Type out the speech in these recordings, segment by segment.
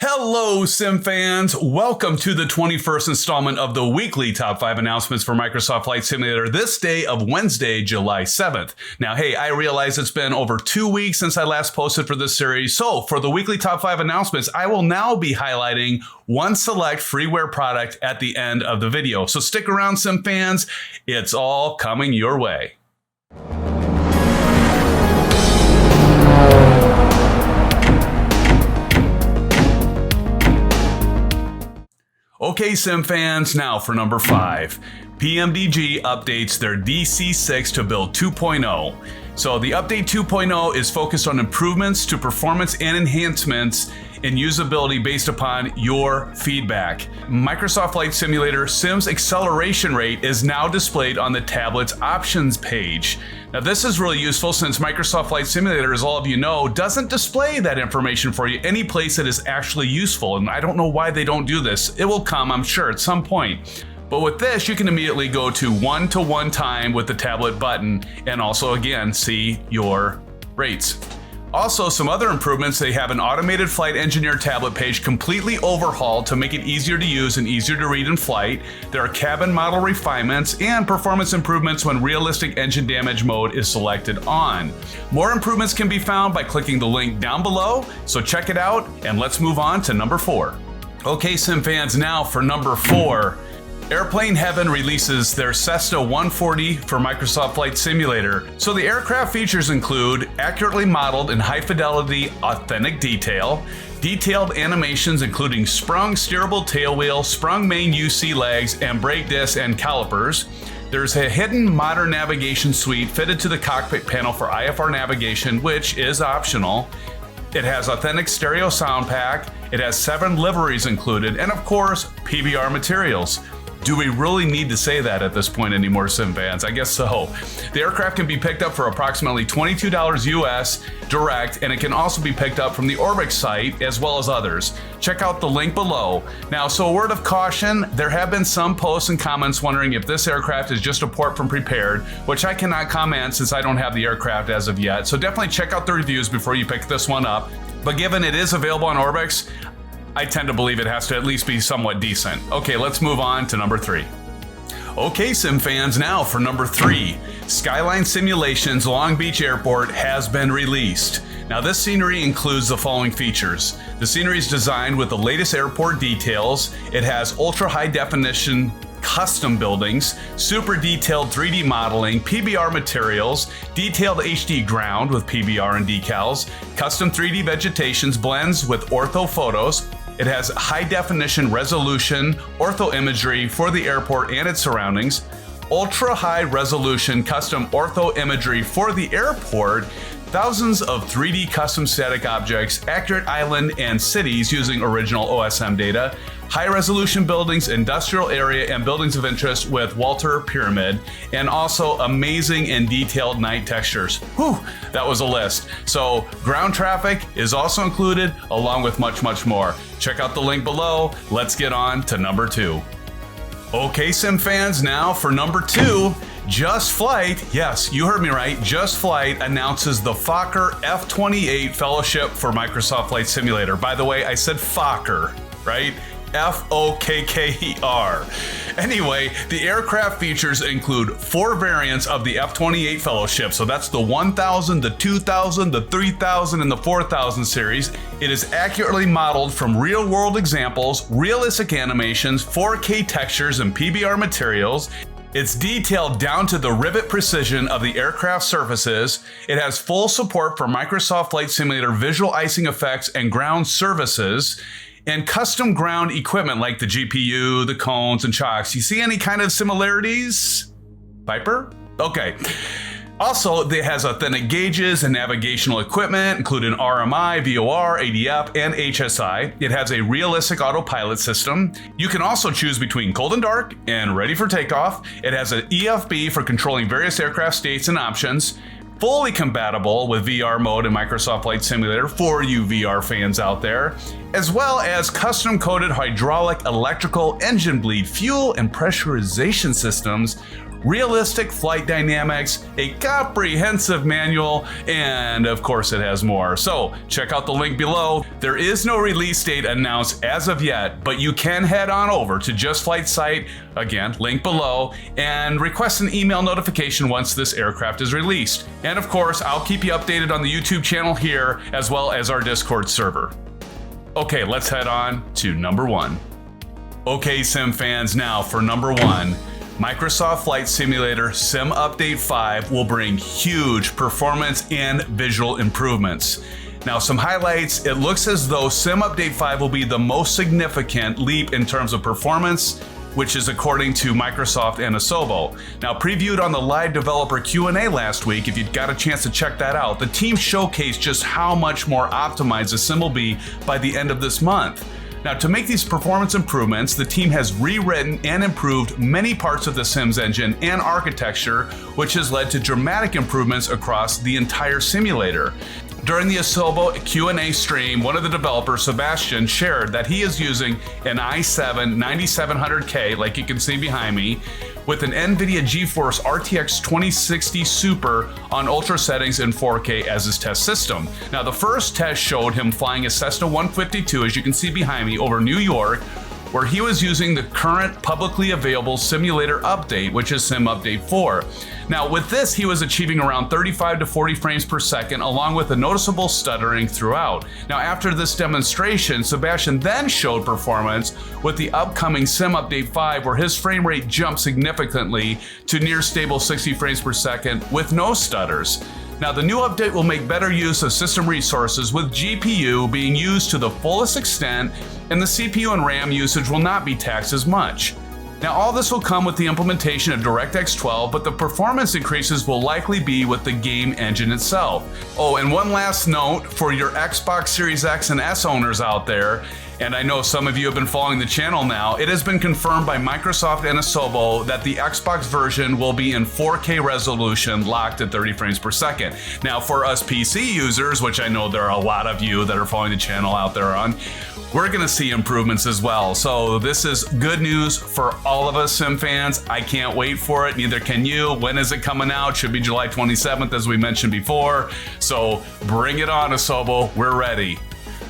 Hello, SimFans. Welcome to the 21st installment of the weekly top 5 announcements for Microsoft Flight Simulator this day of Wednesday, July 7th. Now, hey, I realize it's been over 2 weeks since I last posted for this series, so for the weekly top 5 announcements, I will now be highlighting one select freeware product at the end of the video. So stick around, SimFans. It's all coming your way. Okay, SimFans, now for number 5. PMDG updates their DC6 to build 2.0. So the update 2.0 is focused on improvements to performance and enhancements in usability based upon your feedback. Microsoft Flight Simulator Sim's acceleration rate is now displayed on the tablet's options page. Now this is really useful since Microsoft Flight Simulator, as all of you know, doesn't display that information for you any place that is actually useful, and I don't know why they don't do this. It will come, I'm sure, at some point. But with this, you can immediately go to one-to-one time with the tablet button and also, again, see your rates. Also, some other improvements, they have an automated flight engineer tablet page completely overhauled to make it easier to use and easier to read in flight. There are cabin model refinements and performance improvements when realistic engine damage mode is selected on. More improvements can be found by clicking the link down below, so check it out and let's move on to number 4. Okay, SimFans, now for number 4. Aeroplane Heaven releases their Cessna 140 for Microsoft Flight Simulator. So the aircraft features include accurately modeled and high-fidelity authentic detail, detailed animations including sprung steerable tailwheel, sprung main UC legs, and brake discs and calipers. There's a hidden modern navigation suite fitted to the cockpit panel for IFR navigation, which is optional. It has authentic stereo sound pack, it has 7 liveries included, and of course, PBR materials. Do we really need to say that at this point anymore, SimFans? I guess so. The aircraft can be picked up for approximately $22 US direct, and it can also be picked up from the Orbix site as well as others. Check out the link below. Now, so a word of caution, there have been some posts and comments wondering if this aircraft is just a port from Prepared, which I cannot comment since I don't have the aircraft as of yet. So definitely check out the reviews before you pick this one up. But given it is available on Orbix, I tend to believe it has to at least be somewhat decent. Okay, let's move on to number 3. Okay, SimFans, now for number 3. Skyline Simulations Long Beach Airport has been released. Now this scenery includes the following features. The scenery is designed with the latest airport details. It has ultra high definition custom buildings, super detailed 3D modeling, PBR materials, detailed HD ground with PBR and decals, custom 3D vegetations, blends with ortho photos. It has high definition resolution, ortho imagery for the airport and its surroundings, ultra high resolution custom ortho imagery for the airport, thousands of 3D custom static objects, accurate island and cities using original OSM data, high-resolution buildings, industrial area, and buildings of interest with Walter Pyramid, and also amazing and detailed night textures. Whew, that was a list. So ground traffic is also included, along with much, much more. Check out the link below. Let's get on to number 2. Okay, SimFans, now for number 2. Just Flight, yes, you heard me right, Just Flight announces the Fokker F28 Fellowship for Microsoft Flight Simulator. By the way, I said Fokker, right? F-O-K-K-E-R. Anyway, the aircraft features include 4 variants of the F28 Fellowship. So that's the 1000, the 2000, the 3000, and the 4000 series. It is accurately modeled from real-world examples, realistic animations, 4K textures, and PBR materials. It's detailed down to the rivet precision of the aircraft surfaces. It has full support for Microsoft Flight Simulator visual icing effects and ground services, and custom ground equipment like the GPU, the cones, and chocks. You see any kind of similarities? Piper? Okay. Also, it has authentic gauges and navigational equipment, including RMI, VOR, ADF, and HSI. It has a realistic autopilot system. You can also choose between cold and dark and ready for takeoff. It has an EFB for controlling various aircraft states and options. Fully compatible with VR mode in Microsoft Flight Simulator for you VR fans out there, as well as custom-coded hydraulic, electrical, engine bleed, fuel, and pressurization systems realistic flight dynamics, a comprehensive manual, and of course it has more. So check out the link below. There is no release date announced as of yet, but you can head on over to Just Flight site, again, link below, and request an email notification once this aircraft is released. And of course, I'll keep you updated on the YouTube channel here, as well as our Discord server. Okay, let's head on to number 1. Okay, Sim fans, now for number 1. Microsoft Flight Simulator Sim Update 5 will bring huge performance and visual improvements. Now, some highlights: it looks as though Sim Update 5 will be the most significant leap in terms of performance, which is according to Microsoft and Asobo. Now, previewed on the live developer Q&A last week, if you got a chance to check that out, the team showcased just how much more optimized the sim will be by the end of this month. Now, to make these performance improvements, the team has rewritten and improved many parts of the Sims engine and architecture, which has led to dramatic improvements across the entire simulator. During the Asobo Q&A stream, one of the developers, Sebastian, shared that he is using an i7 9700K, like you can see behind me, with an NVIDIA GeForce RTX 2060 Super on ultra settings in 4K as his test system. Now, the first test showed him flying a Cessna 152, as you can see behind me, over New York, where he was using the current publicly available simulator update, which is Sim Update 4. Now, with this, he was achieving around 35 to 40 frames per second, along with a noticeable stuttering throughout. Now, after this demonstration, Sebastian then showed performance with the upcoming Sim Update 5, where his frame rate jumped significantly to near stable 60 frames per second with no stutters. Now, the new update will make better use of system resources, with GPU being used to the fullest extent, and the CPU and RAM usage will not be taxed as much. Now, all this will come with the implementation of DirectX 12, but the performance increases will likely be with the game engine itself. Oh, and one last note for your Xbox Series X and S owners out there, and I know some of you have been following the channel now, it has been confirmed by Microsoft and Asobo that the Xbox version will be in 4K resolution, locked at 30 frames per second. Now, for us PC users, which I know there are a lot of you that are following the channel out there on, we're gonna see improvements as well. So this is good news for all of us Sim fans. I can't wait for it, neither can you. When is it coming out? Should be July 27th, as we mentioned before. So bring it on, Asobo, we're ready.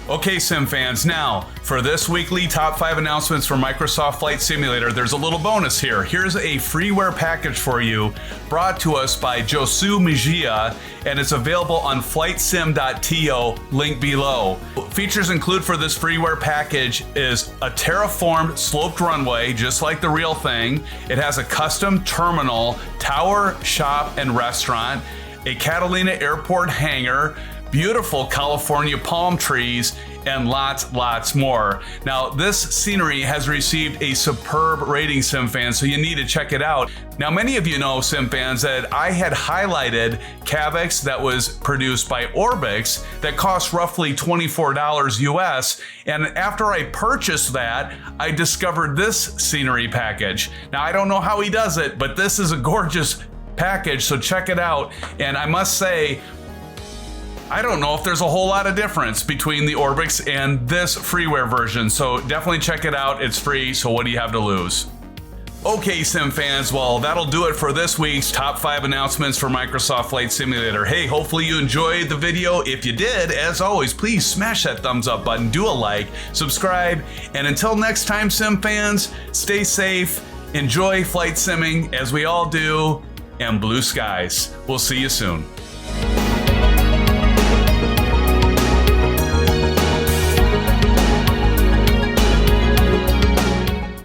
Okay, Sim fans, now for this weekly top 5 announcements for Microsoft Flight Simulator, there's a little bonus here. Here's a freeware package for you, brought to us by Josu Mejia, and it's available on flightsim.to, link below. Features include for this freeware package is a terraformed sloped runway, just like the real thing. It has a custom terminal, tower, shop, and restaurant, a Catalina Airport hangar, beautiful California palm trees, and lots more. Now, this scenery has received a superb rating, Sim fans, so you need to check it out. Now, many of you know, Sim fans, that I had highlighted Cavix that was produced by Orbix that cost roughly $24 US, and after I purchased that, I discovered this scenery package. Now, I don't know how he does it, but this is a gorgeous package, so check it out. And I must say, I don't know if there's a whole lot of difference between the Orbix and this freeware version, so definitely check it out. It's free, so what do you have to lose? Okay, Sim fans, well, that'll do it for this week's top 5 announcements for Microsoft Flight Simulator. Hey, hopefully you enjoyed the video. If you did, as always, please smash that thumbs up button, do a like, subscribe, and until next time, Sim fans, stay safe, enjoy flight simming as we all do, and blue skies. We'll see you soon.